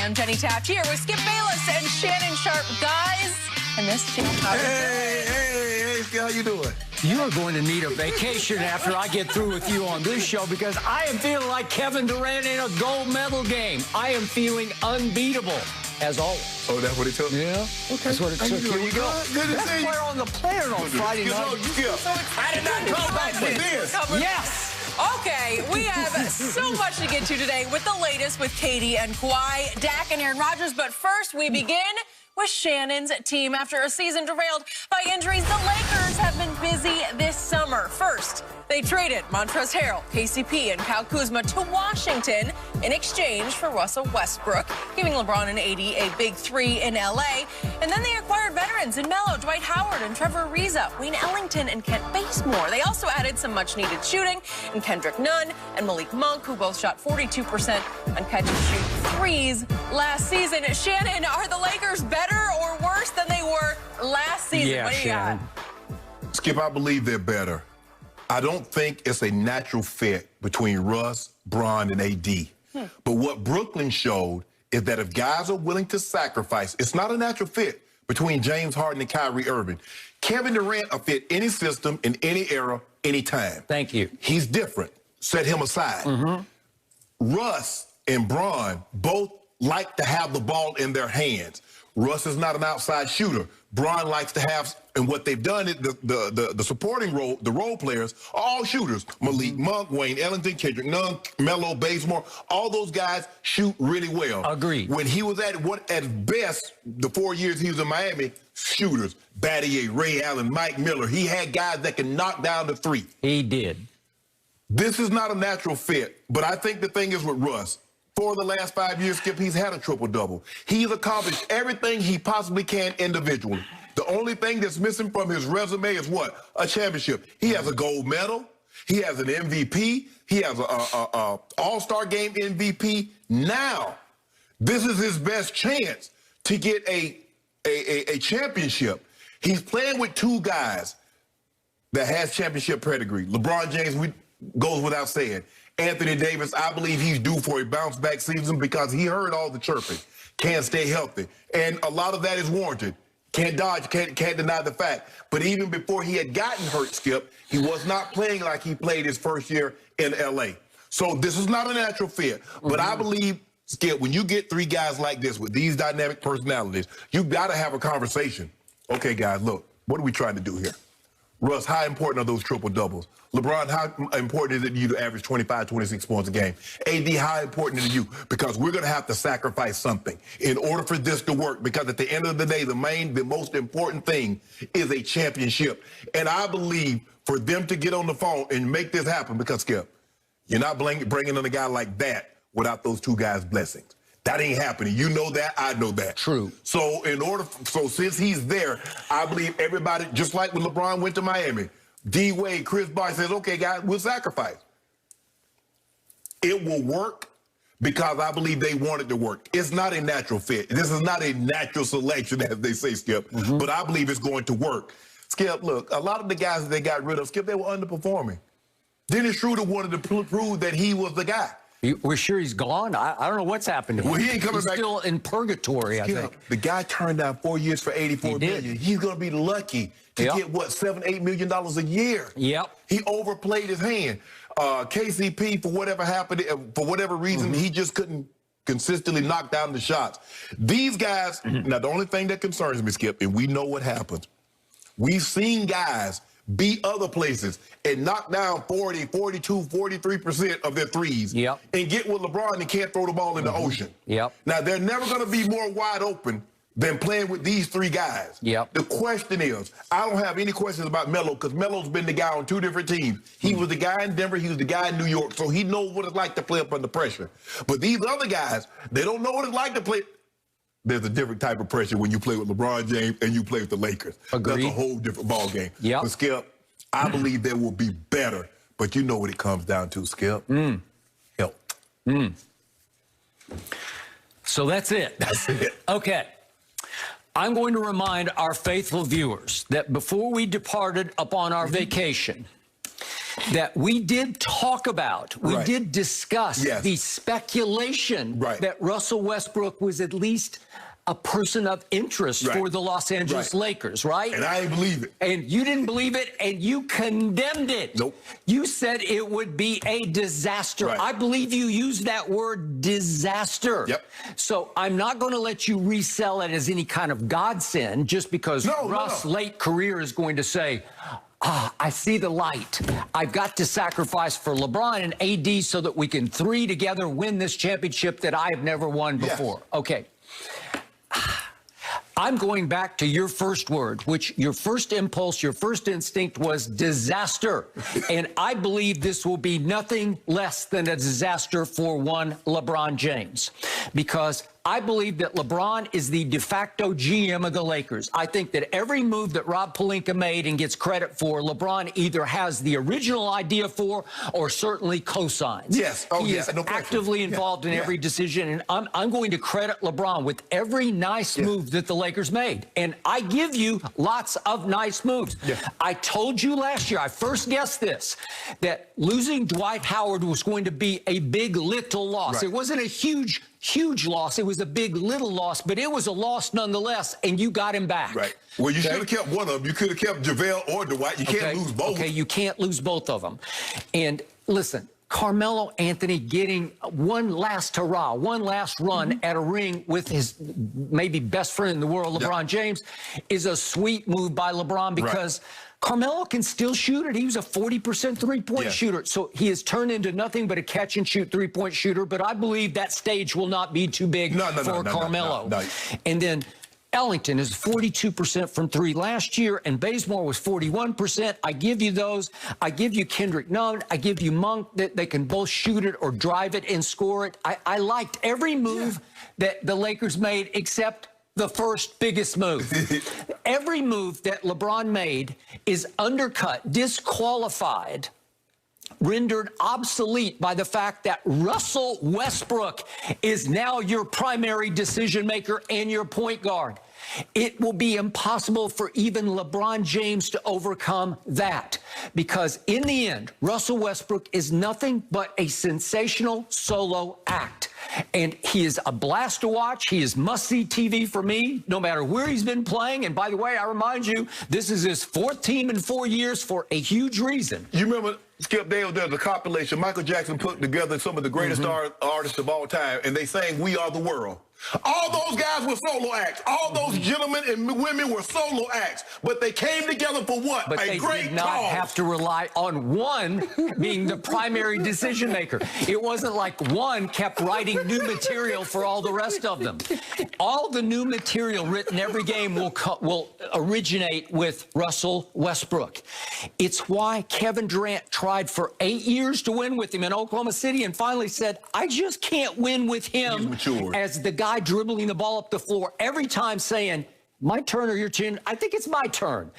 I'm Jenny Taft here with Skip Bayless and Shannon Sharp. Guys, I missed you. Hey, how you doing? You are going to need a vacation after I get through with you on this show because I am feeling like Kevin Durant in a gold medal game. I am feeling unbeatable, as always. Oh, that's what it took? Yeah. Okay. That's what it took. Here we go. Good to see you. We're on the player on Friday night. I did not come back with this. Yes. Okay, we have so much to get to today with the latest with Katie and Kawhi, Dak and Aaron Rodgers. But first, we begin with Shannon's team. After a season derailed by injuries, the Lakers have been busy this summer. First, they traded Montrezl Harrell, KCP, and Kyle Kuzma to Washington in exchange for Russell Westbrook, giving LeBron and AD a big three in L.A. And then they acquired veterans in Melo, Dwight Howard, and Trevor Ariza, Wayne Ellington, and Kent Bazemore. They also added some much-needed shooting in Kendrick Nunn and Malik Monk, who both shot 42% on catch-and-shoot threes last season. Shannon, are the Lakers better or worse than they were last season? Yeah, what do you Shannon. got? Skip, I believe they're better. I don't think it's a natural fit between Russ, Bron, and AD. But what Brooklyn showed is that if guys are willing to sacrifice, it's not a natural fit between James Harden and Kyrie Irving. Kevin Durant will fit any system in any era, any time. Thank you. He's different. Set him aside. Russ and Bron both like to have the ball in their hands. Russ is not an outside shooter. Bron likes to have, and what they've done is the supporting role, the role players are all shooters. Malik Monk, Wayne Ellington, Kendrick Nunn, Melo, Bazemore, all those guys shoot really well. Agreed. When he was at best, the 4 years he was in Miami, shooters, Battier, Ray Allen, Mike Miller, he had guys that can knock down the three. He did. This is not a natural fit, but I think the thing is with Russ, for the last 5 years, Skip, he's had a triple-double. He's accomplished everything he possibly can individually. The only thing that's missing from his resume is what? A championship. He has a gold medal. He has an MVP. He has a All-Star Game MVP. Now, this is his best chance to get a championship. He's playing with two guys that has championship pedigree. LeBron James goes without saying. Anthony Davis, I believe he's due for a bounce-back season because he heard all the chirping. Can't stay healthy. And a lot of that is warranted. Can't dodge, can't deny the fact. But even before he had gotten hurt, Skip, he was not playing like he played his first year in L.A. So this is not a natural fit. But I believe, Skip, when you get three guys like this with these dynamic personalities, you've got to have a conversation. Okay, guys, look, what are we trying to do here? Russ, how important are those triple-doubles? LeBron, how important is it to you to average 25, 26 points a game? AD, how important is it to you? Because we're going to have to sacrifice something in order for this to work. Because at the end of the day, the most important thing is a championship. And I believe for them to get on the phone and make this happen, because, Skip, you're not bringing in a guy like that without those two guys' blessings. That ain't happening. You know that. I know that. True. So since he's there, I believe everybody, just like when LeBron went to Miami, D-Wade, Chris Bosh says, okay, guys, we'll sacrifice. It will work because I believe they want it to work. It's not a natural fit. This is not a natural selection, as they say, Skip, but I believe it's going to work. Skip, look, a lot of the guys that they got rid of, Skip, they were underperforming. Dennis Schroeder wanted to prove that he was the guy. We're sure he's gone? I don't know what's happened to him. Well, he ain't coming back. He's still in purgatory, I think. The guy turned down 4 years for $84 million. He's going to be lucky to get, what, $7, $8 million a year. Yep. He overplayed his hand. KCP, for whatever happened, for whatever reason, he just couldn't consistently knock down the shots. These guys, now the only thing that concerns me, Skip, and we know what happens, we've seen guys beat other places and knock down 40, 42, 43% of their threes and get with LeBron and can't throw the ball in the ocean. Now, they're never going to be more wide open than playing with these three guys. The question is, I don't have any questions about Melo because Melo's been the guy on two different teams. He was the guy in Denver, he was the guy in New York, so he knows what it's like to play up under pressure. But these other guys, they don't know what it's like to play. There's a different type of pressure when you play with LeBron James and you play with the Lakers. Agreed. That's a whole different ball game. But Skip, I believe they will be better. But you know what it comes down to, Skip. Help. So that's it. That's it. Okay. I'm going to remind our faithful viewers that before we departed upon our vacation, that we did talk about, we Right. did discuss Yes. the speculation Right. that Russell Westbrook was at least a person of interest Right. for the Los Angeles Right. Lakers, right? And I ain't believe it. And you didn't believe it, and you condemned it. Nope. You said it would be a disaster. Right. I believe you used that word disaster. Yep. So I'm not going to let you resell it as any kind of godsend just because Russ' late career is going to say, I see the light. I've got to sacrifice for LeBron and AD so that we can three together win this championship that I have never won before. Yes. Okay. I'm going back to your first word, which your first impulse, your first instinct was disaster. And I believe this will be nothing less than a disaster for one LeBron James, because I believe that LeBron is the de facto GM of the Lakers. I think that every move that Rob Pelinka made and gets credit for, LeBron either has the original idea for or certainly co-signs. Yes. Oh, he yeah. is No question. actively involved in every decision, and I'm going to credit LeBron with every nice move that the Lakers made. And I give you lots of nice moves. Yeah. I told you last year, I first guessed this, that losing Dwight Howard was going to be a big little loss. Right. It wasn't a huge loss. It was a big little loss, but it was a loss nonetheless, and you got him back. Right. Well, you should have kept one of them. You could have kept JaVale or Dwight. You can't lose both. Okay, you can't lose both of them. And listen, Carmelo Anthony getting one last hurrah, one last run at a ring with his maybe best friend in the world, LeBron James, is a sweet move by LeBron because Carmelo can still shoot it. He was a 40% three-point shooter. So he has turned into nothing but a catch-and-shoot three-point shooter. But I believe that stage will not be too big for Carmelo. No. And then Ellington is 42% from three last year, and Bazemore was 41%. I give you those. I give you Kendrick Nunn. I give you Monk, that they can both shoot it or drive it and score it. I liked every move that the Lakers made except the first biggest move. Every move that LeBron made is undercut, disqualified, rendered obsolete by the fact that Russell Westbrook is now your primary decision maker and your point guard. It will be impossible for even LeBron James to overcome that, because in the end, Russell Westbrook is nothing but a sensational solo act. And he is a blast to watch. He is must-see TV for me, no matter where he's been playing. And by the way, I remind you, this is his fourth team in 4 years for a huge reason. You remember, Skip, there's a compilation Michael Jackson put together some of the greatest artists of all time, and they sang "We Are the World." All those guys were solo acts. All those gentlemen and women were solo acts. But they came together for what? But they did not have to rely on one being the primary decision maker. It wasn't like one kept writing new material for all the rest of them. All the new material written every game will originate with Russell Westbrook. It's why Kevin Durant tried for 8 years to win with him in Oklahoma City and finally said, I just can't win with him as the guy dribbling the ball up the floor every time saying, my turn or your turn. I think it's my turn.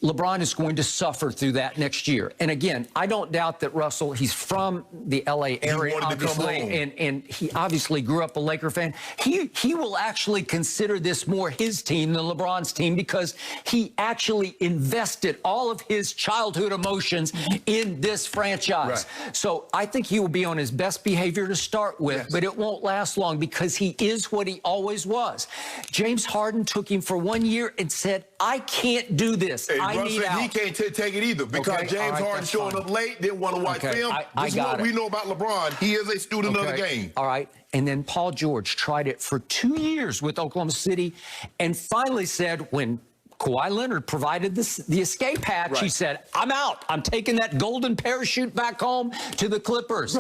LeBron is going to suffer through that next year. And again, I don't doubt that Russell, he's from the LA area, obviously, and he obviously grew up a Laker fan. He will actually consider this more his team than LeBron's team because he actually invested all of his childhood emotions in this franchise. So I think he will be on his best behavior to start with, but it won't last long because he is what he always was. James Harden took him for 1 year and said, I can't do this. Russ said he can't take it either because James Harden showing up late, didn't want to watch film. This is what we know about LeBron. He is a student of the game. All right. And then Paul George tried it for 2 years with Oklahoma City and finally said when Kawhi Leonard provided the escape hatch, he said, I'm out. I'm taking that golden parachute back home to the Clippers.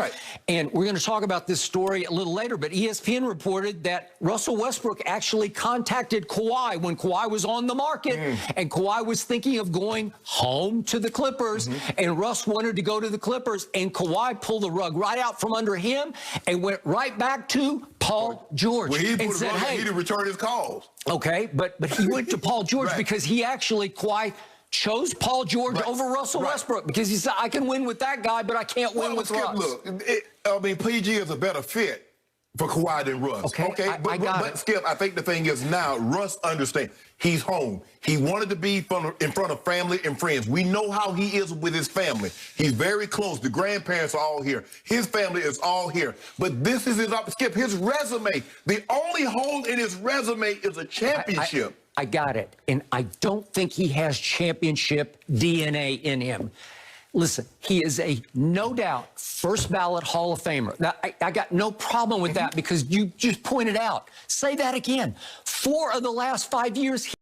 And we're going to talk about this story a little later, but ESPN reported that Russell Westbrook actually contacted Kawhi when Kawhi was on the market, and Kawhi was thinking of going home to the Clippers, and Russ wanted to go to the Clippers, and Kawhi pulled the rug right out from under him and went right back to Paul George and said, hey, he didn't return his calls. Okay, but he went to Paul George because he actually chose Paul George over Russell Westbrook because he said, I can win with that guy, but I can't win with Russ. Look, I mean, PG is a better fit. for Kawhi than Russ. Okay, I got it. Skip, I think the thing is now, Russ understands. He's home. He wanted to be in front of family and friends. We know how he is with his family. He's very close. The grandparents are all here. His family is all here. But this is Skip, his resume. The only hole in his resume is a championship. I got it. And I don't think he has championship DNA in him. Listen, he is a, no doubt, first ballot Hall of Famer. Now, I got no problem with that because you just pointed out. Say that again. 4 of the last 5 years,